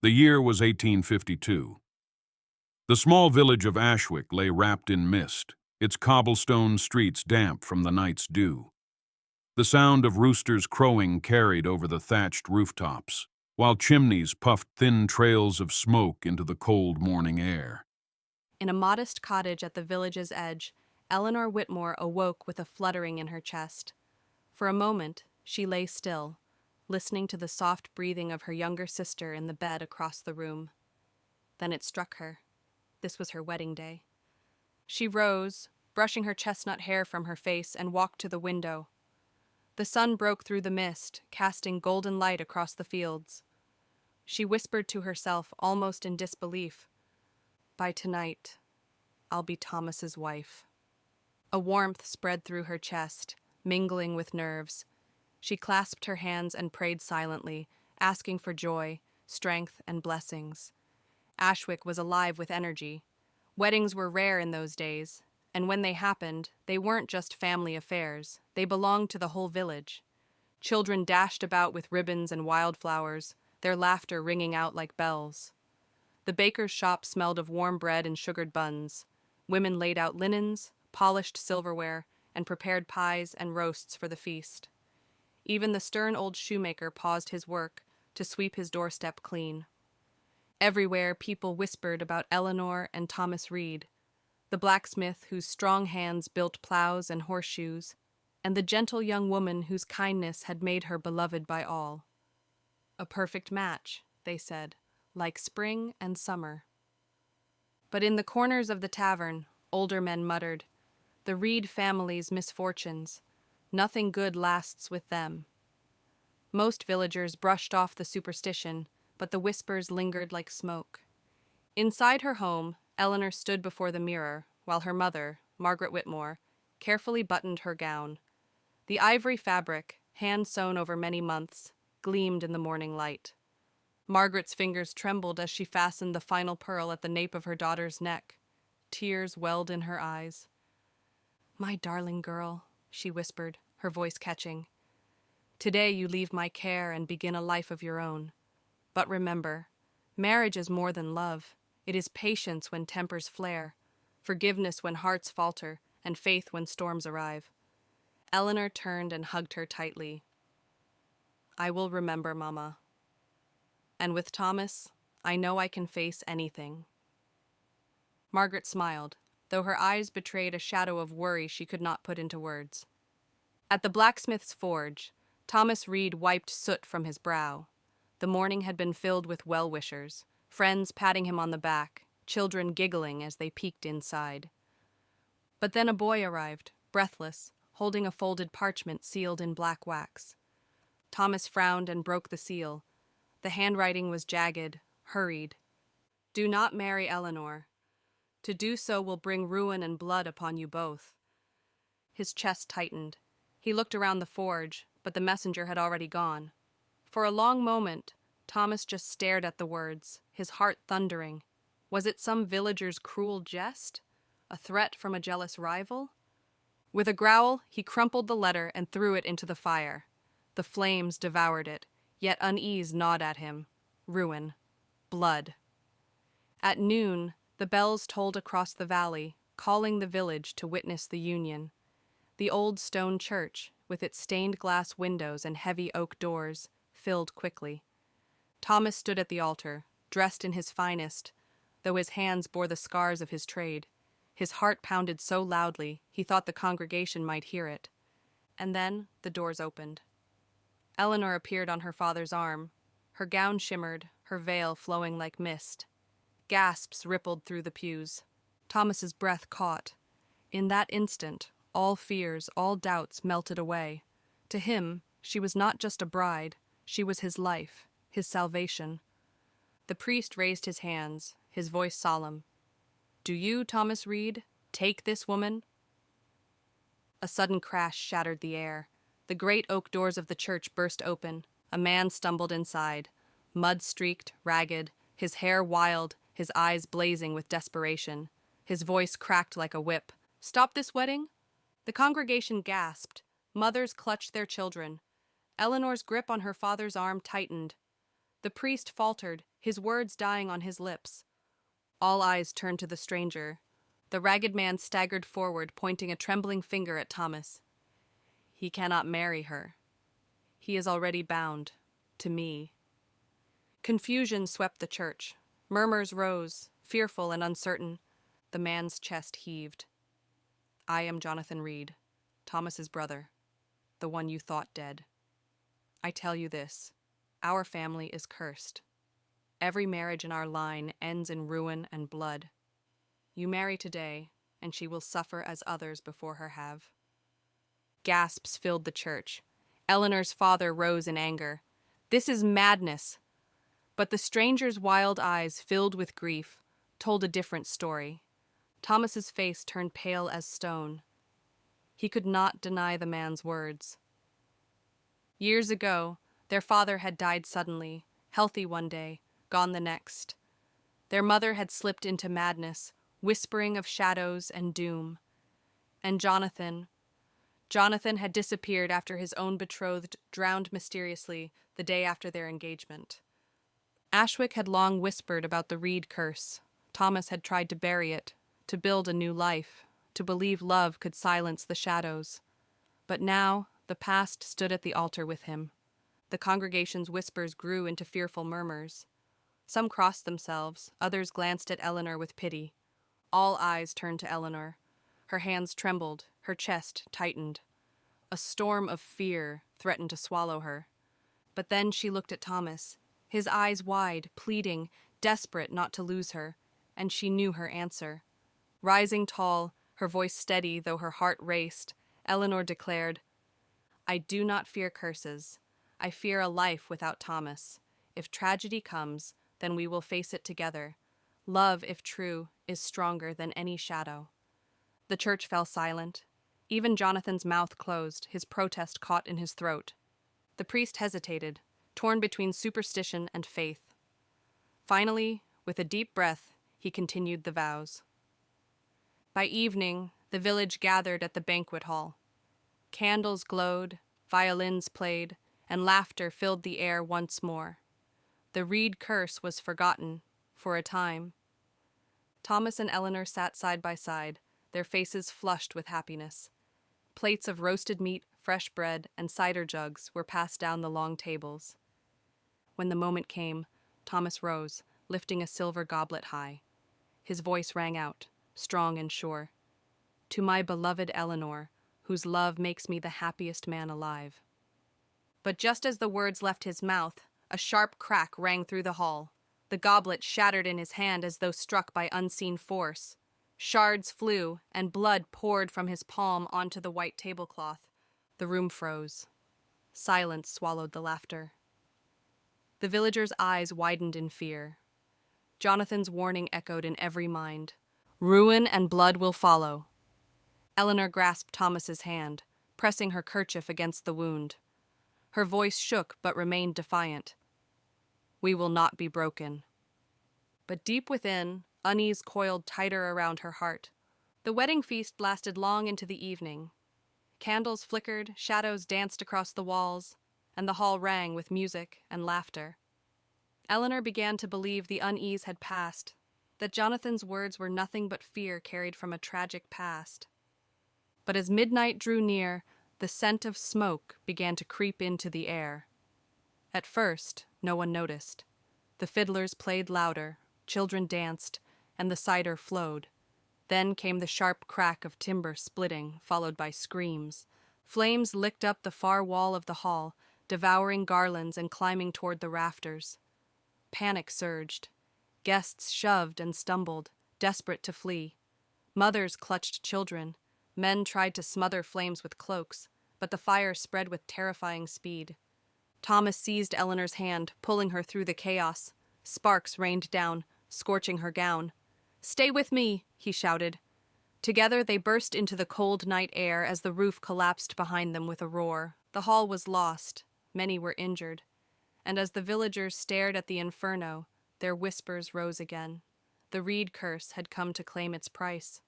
The year was 1852. The small village of Ashwick lay wrapped in mist, its cobblestone streets damp from the night's dew. The sound of roosters crowing carried over the thatched rooftops, while chimneys puffed thin trails of smoke into the cold morning air. In a modest cottage at the village's edge, Eleanor Whitmore awoke with a fluttering in her chest. For a moment, she lay still, listening to the soft breathing of her younger sister in the bed across the room. Then it struck her. This was her wedding day. She rose, brushing her chestnut hair from her face, and walked to the window. The sun broke through the mist, casting golden light across the fields. She whispered to herself, almost in disbelief, "By tonight, I'll be Thomas's wife." A warmth spread through her chest, mingling with nerves. She clasped her hands and prayed silently, asking for joy, strength, and blessings. Ashwick was alive with energy. Weddings were rare in those days, and when they happened, they weren't just family affairs. They belonged to the whole village. Children dashed about with ribbons and wildflowers, their laughter ringing out like bells. The baker's shop smelled of warm bread and sugared buns. Women laid out linens, polished silverware, and prepared pies and roasts for the feast. Even the stern old shoemaker paused his work to sweep his doorstep clean. Everywhere people whispered about Eleanor and Thomas Reed, the blacksmith whose strong hands built plows and horseshoes, and the gentle young woman whose kindness had made her beloved by all. A perfect match, they said, like spring and summer. But in the corners of the tavern, older men muttered, "The Reed family's misfortunes. Nothing good lasts with them." Most villagers brushed off the superstition, but the whispers lingered like smoke. Inside her home, Eleanor stood before the mirror, while her mother, Margaret Whitmore, carefully buttoned her gown. The ivory fabric, hand-sewn over many months, gleamed in the morning light. Margaret's fingers trembled as she fastened the final pearl at the nape of her daughter's neck. Tears welled in her eyes. "My darling girl," she whispered, her voice catching. "Today you leave my care and begin a life of your own. But remember, marriage is more than love. It is patience when tempers flare, forgiveness when hearts falter, and faith when storms arrive." Eleanor turned and hugged her tightly. "I will remember, Mama. And with Thomas, I know I can face anything." Margaret smiled, though her eyes betrayed a shadow of worry she could not put into words. At the blacksmith's forge, Thomas Reed wiped soot from his brow. The morning had been filled with well-wishers, friends patting him on the back, children giggling as they peeked inside. But then a boy arrived, breathless, holding a folded parchment sealed in black wax. Thomas frowned and broke the seal. The handwriting was jagged, hurried. "Do not marry Eleanor. To do so will bring ruin and blood upon you both." His chest tightened. He looked around the forge, but the messenger had already gone. For a long moment, Thomas just stared at the words, his heart thundering. Was it some villager's cruel jest? A threat from a jealous rival? With a growl, he crumpled the letter and threw it into the fire. The flames devoured it, yet unease gnawed at him. Ruin. Blood. At noon, the bells tolled across the valley, calling the village to witness the union. The old stone church, with its stained glass windows and heavy oak doors, filled quickly. Thomas stood at the altar, dressed in his finest, though his hands bore the scars of his trade. His heart pounded so loudly, he thought the congregation might hear it. And then the doors opened. Eleanor appeared on her father's arm. Her gown shimmered, her veil flowing like mist. Gasps rippled through the pews. Thomas's breath caught. In that instant, all fears, all doubts melted away. To him, she was not just a bride, she was his life, his salvation. The priest raised his hands, his voice solemn. "Do you, Thomas Reed, take this woman?" A sudden crash shattered the air. The great oak doors of the church burst open. A man stumbled inside, mud-streaked, ragged, his hair wild, his eyes blazing with desperation. His voice cracked like a whip. "Stop this wedding?" The congregation gasped. Mothers clutched their children. Eleanor's grip on her father's arm tightened. The priest faltered, his words dying on his lips. All eyes turned to the stranger. The ragged man staggered forward, pointing a trembling finger at Thomas. He cannot marry her. He is already bound to me. Confusion swept the church. Murmurs rose, fearful and uncertain. The man's chest heaved. I am Jonathan Reed, Thomas's brother, the one you thought dead. I tell you this, our family is cursed. Every marriage in our line ends in ruin and blood. You marry today, and she will suffer as others before her have. Gasps filled the church. Eleanor's father rose in anger. This is madness. But the stranger's wild eyes, filled with grief, told a different story. Thomas's face turned pale as stone. He could not deny the man's words. Years ago, their father had died suddenly, healthy one day, gone the next. Their mother had slipped into madness, whispering of shadows and doom. And Jonathan had disappeared after his own betrothed drowned mysteriously the day after their engagement. Ashwick had long whispered about the Reed curse. Thomas had tried to bury it, to build a new life, to believe love could silence the shadows. But now the past stood at the altar with him. The congregation's whispers grew into fearful murmurs. Some crossed themselves, others glanced at Eleanor with pity. All eyes turned to Eleanor. Her hands trembled, her chest tightened. A storm of fear threatened to swallow her. But then she looked at Thomas, his eyes wide, pleading, desperate not to lose her, and she knew her answer. Rising tall, her voice steady though her heart raced, Eleanor declared, I do not fear curses. I fear a life without Thomas. If tragedy comes, then we will face it together. Love, if true, is stronger than any shadow. The church fell silent. Even Jonathan's mouth closed, his protest caught in his throat. The priest hesitated, torn between superstition and faith. Finally, with a deep breath, he continued the vows. By evening, the village gathered at the banquet hall. Candles glowed, violins played, and laughter filled the air once more. The Reed curse was forgotten, for a time. Thomas and Eleanor sat side by side, their faces flushed with happiness. Plates of roasted meat, fresh bread, and cider jugs were passed down the long tables. When the moment came, Thomas rose, lifting a silver goblet high. His voice rang out, strong and sure. To my beloved Eleanor, whose love makes me the happiest man alive. But just as the words left his mouth, a sharp crack rang through the hall. The goblet shattered in his hand as though struck by unseen force. Shards flew, and blood poured from his palm onto the white tablecloth. The room froze. Silence swallowed the laughter. The villagers' eyes widened in fear. Jonathan's warning echoed in every mind. Ruin and blood will follow. Eleanor grasped Thomas's hand, pressing her kerchief against the wound. Her voice shook but remained defiant. We will not be broken. But deep within, unease coiled tighter around her heart. The wedding feast lasted long into the evening. Candles flickered, shadows danced across the walls, and the hall rang with music and laughter. Eleanor began to believe the unease had passed, that Jonathan's words were nothing but fear carried from a tragic past. But as midnight drew near, the scent of smoke began to creep into the air. At first, no one noticed. The fiddlers played louder, children danced, and the cider flowed. Then came the sharp crack of timber splitting, followed by screams. Flames licked up the far wall of the hall, devouring garlands and climbing toward the rafters. Panic surged. Guests shoved and stumbled, desperate to flee. Mothers clutched children. Men tried to smother flames with cloaks, but the fire spread with terrifying speed. Thomas seized Eleanor's hand, pulling her through the chaos. Sparks rained down, scorching her gown. "Stay with me," he shouted. Together they burst into the cold night air as the roof collapsed behind them with a roar. The hall was lost. Many were injured. And as the villagers stared at the inferno, their whispers rose again. The Reed curse had come to claim its price.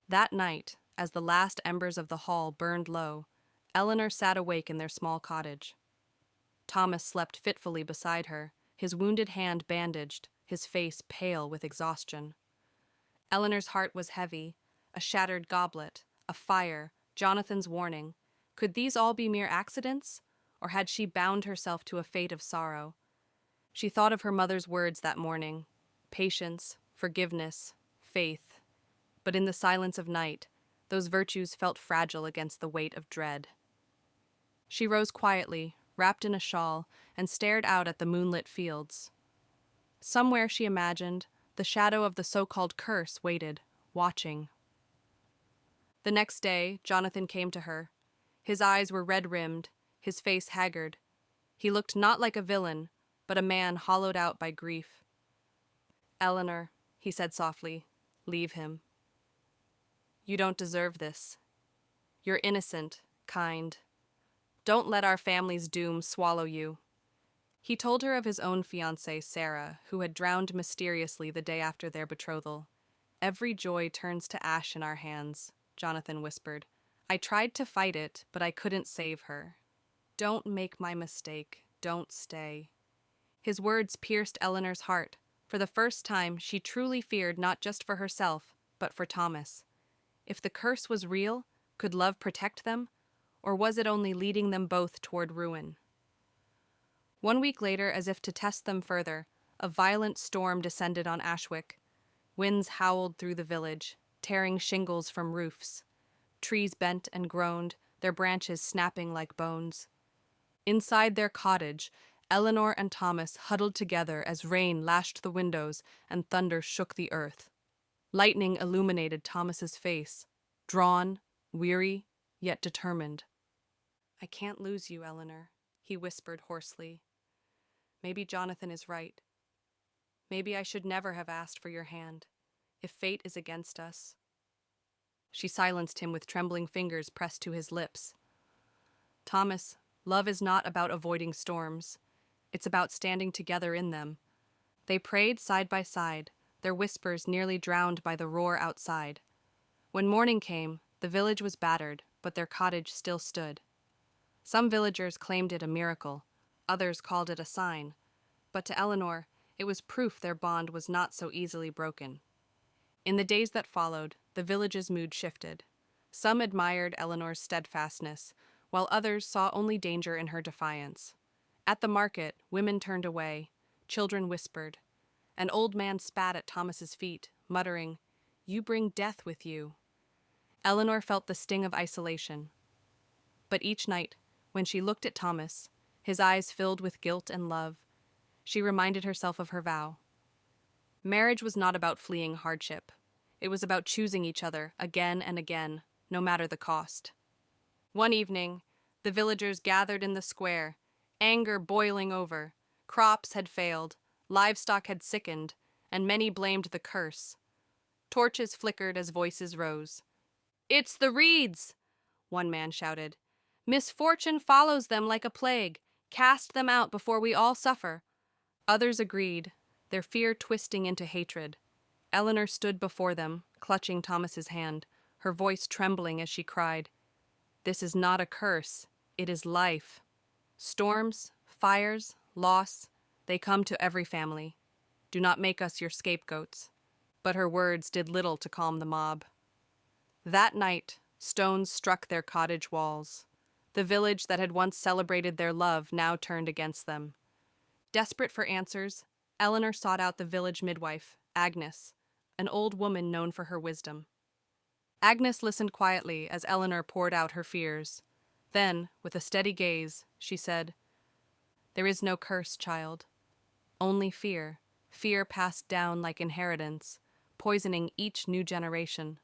That night, as the last embers of the hall burned low, Eleanor sat awake in their small cottage. Thomas slept fitfully beside her, his wounded hand bandaged, his face pale with exhaustion. Eleanor's heart was heavy, a shattered goblet, a fire, Jonathan's warning. Could these all be mere accidents, or had she bound herself to a fate of sorrow? She thought of her mother's words that morning: patience, forgiveness, faith. But in the silence of night, those virtues felt fragile against the weight of dread. She rose quietly, wrapped in a shawl, and stared out at the moonlit fields. Somewhere, she imagined, the shadow of the so-called curse waited, watching. The next day, Jonathan came to her. His eyes were red-rimmed, his face haggard. He looked not like a villain, but a man hollowed out by grief. "Eleanor," he said softly, "leave him. You don't deserve this. You're innocent, kind. Don't let our family's doom swallow you." He told her of his own fiancée, Sarah, who had drowned mysteriously the day after their betrothal. "Every joy turns to ash in our hands," Jonathan whispered. "I tried to fight it, but I couldn't save her. Don't make my mistake. Don't stay." His words pierced Eleanor's heart. For the first time, she truly feared not just for herself, but for Thomas. If the curse was real, could love protect them? Or was it only leading them both toward ruin? 1 week later, as if to test them further, a violent storm descended on Ashwick. Winds howled through the village, tearing shingles from roofs. Trees bent and groaned, their branches snapping like bones. Inside their cottage, Eleanor and Thomas huddled together as rain lashed the windows and thunder shook the earth. Lightning illuminated Thomas's face, drawn, weary, yet determined. "I can't lose you, Eleanor," he whispered hoarsely. "Maybe Jonathan is right. Maybe I should never have asked for your hand, if fate is against us." She silenced him with trembling fingers pressed to his lips. "Thomas, love is not about avoiding storms. It's about standing together in them." They prayed side by side, their whispers nearly drowned by the roar outside. When morning came, the village was battered, but their cottage still stood. Some villagers claimed it a miracle, others called it a sign, but to Eleanor, it was proof their bond was not so easily broken. In the days that followed, the village's mood shifted. Some admired Eleanor's steadfastness, while others saw only danger in her defiance. At the market, women turned away, children whispered. An old man spat at Thomas's feet, muttering, "You bring death with you." Eleanor felt the sting of isolation. But each night, when she looked at Thomas, his eyes filled with guilt and love, she reminded herself of her vow. Marriage was not about fleeing hardship. It was about choosing each other again and again, no matter the cost. One evening, the villagers gathered in the square, anger boiling over. Crops had failed, livestock had sickened, and many blamed the curse. Torches flickered as voices rose. "It's the reeds!" one man shouted. "Misfortune follows them like a plague. Cast them out before we all suffer." Others agreed, their fear twisting into hatred. Eleanor stood before them, clutching Thomas's hand, her voice trembling as she cried, "This is not a curse, it is life. Storms, fires, loss, they come to every family. Do not make us your scapegoats." But her words did little to calm the mob. That night, stones struck their cottage walls. The village that had once celebrated their love now turned against them. Desperate for answers, Eleanor sought out the village midwife, Agnes, an old woman known for her wisdom. Agnes listened quietly as Eleanor poured out her fears. Then, with a steady gaze, she said, "There is no curse, child. Only fear, fear passed down like inheritance, poisoning each new generation.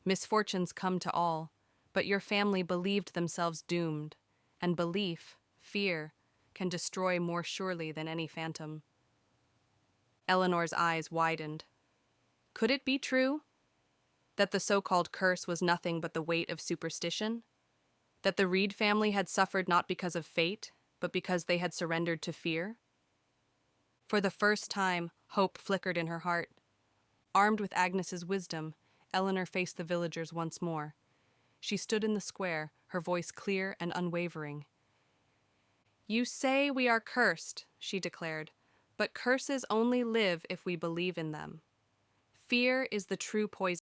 Misfortunes come to all, but your family believed themselves doomed, and belief, fear, can destroy more surely than any phantom." Eleanor's eyes widened. Could it be true? That the so-called curse was nothing but the weight of superstition? That the Reed family had suffered not because of fate, but because they had surrendered to fear? For the first time, hope flickered in her heart. Armed with Agnes's wisdom, Eleanor faced the villagers once more. She stood in the square, her voice clear and unwavering. "You say we are cursed," she declared, But curses only live if we believe in them. Fear is the true poison.